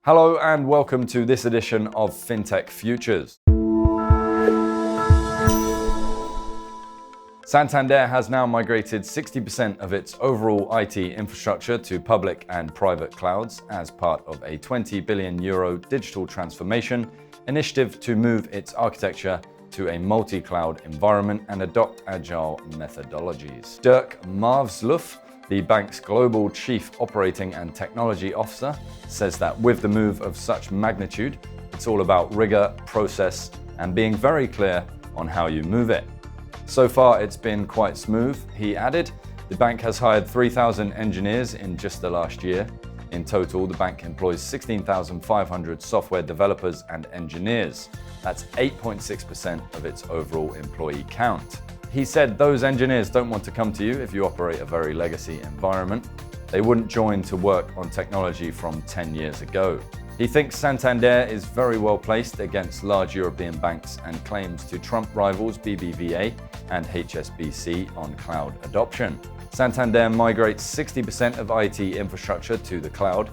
Hello and welcome to this edition of Fintech Futures. Santander has now migrated 60% of its overall IT infrastructure to public and private clouds as part of a €20 billion digital transformation initiative to move its architecture to a multi-cloud environment and adopt agile methodologies. Dirk Marvsloof, the bank's global chief operating and technology officer, says that with the move of such magnitude, it's all about rigor, process, and being very clear on how you move it. So far, it's been quite smooth, he added. The bank has hired 3,000 engineers in just the last year. In total, the bank employs 16,500 software developers and engineers. That's 8.6% of its overall employee count. He said those engineers don't want to come to you if you operate a very legacy environment. They wouldn't join to work on technology from 10 years ago. He thinks Santander is very well placed against large European banks and claims to trump rivals BBVA and HSBC on cloud adoption. Santander migrates 60% of IT infrastructure to the cloud.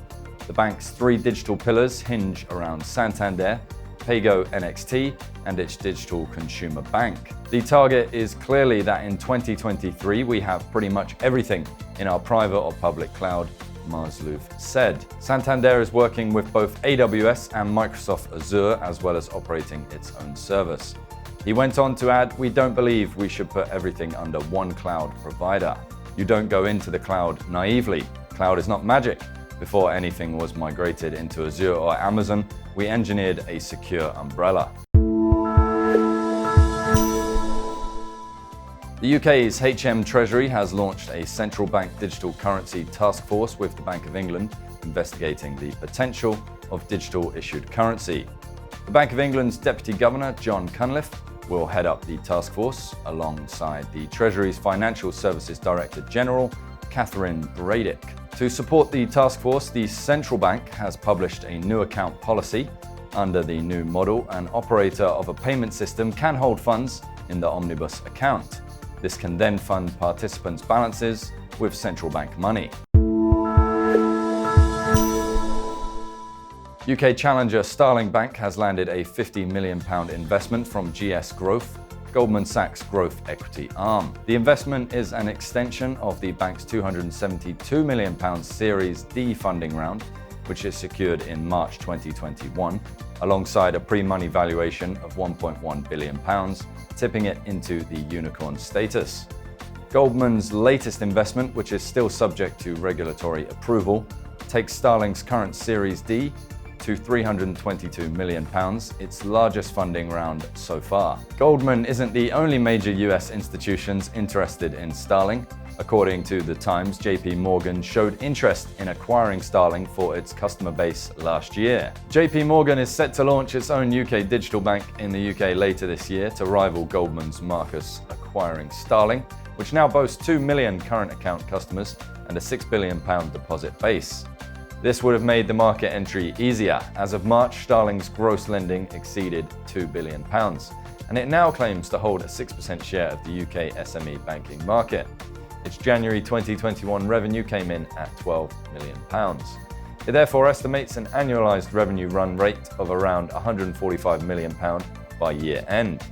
The bank's three digital pillars hinge around Santander, Paygo NXT, and its digital consumer bank. The target is clearly that in 2023 we have pretty much everything in our private or public cloud, Marvsloof said. Santander is working with both AWS and Microsoft Azure as well as operating its own service. He went on to add, "We don't believe we should put everything under one cloud provider. You don't go into the cloud naively. Cloud is not magic. Before anything was migrated into Azure or Amazon, we engineered a secure umbrella." The UK's Treasury has launched a central bank digital currency task force with the Bank of England investigating the potential of digital issued currency. The Bank of England's Deputy Governor, John Cunliffe, will head up the task force alongside the Treasury's Financial Services Director General, Catherine Bradick. To support the task force, the central bank has published a new account policy. Under the new model, an operator of a payment system can hold funds in the omnibus account. This can then fund participants' balances with central bank money. UK challenger Starling Bank has landed a £50 million investment from GS Growth, Goldman Sachs growth equity arm. The investment is an extension of the bank's £272 million Series D funding round, which is secured in March 2021, alongside a pre-money valuation of £1.1 billion, tipping it into the unicorn status. Goldman's latest investment, which is still subject to regulatory approval, takes Starling's current Series D to £322 million, its largest funding round so far. Goldman isn't the only major US institutions interested in Starling. According to The Times, JP Morgan showed interest in acquiring Starling for its customer base last year. JP Morgan is set to launch its own UK digital bank in the UK later this year to rival Goldman's Marcus acquiring Starling, which now boasts 2 million current account customers and a £6 billion deposit base. This would have made the market entry easier. As of March, Starling's gross lending exceeded £2 billion, and it now claims to hold a 6% share of the UK SME banking market. Its January 2021 revenue came in at £12 million. It therefore estimates an annualized revenue run rate of around £145 million by year end.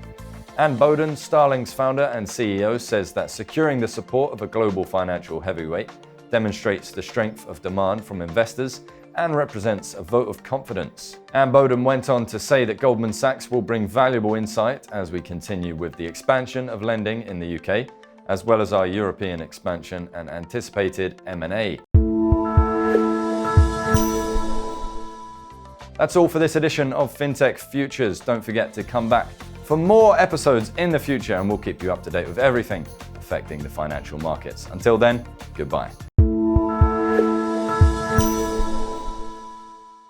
Anne Bowden, Starling's founder and CEO, says that securing the support of a global financial heavyweight demonstrates the strength of demand from investors and represents a vote of confidence. Anne Bowden went on to say that Goldman Sachs will bring valuable insight as we continue with the expansion of lending in the UK, as well as our European expansion and anticipated M&A. That's all for this edition of Fintech Futures. Don't forget to come back for more episodes in the future, and we'll keep you up to date with everything affecting the financial markets. Until then, goodbye.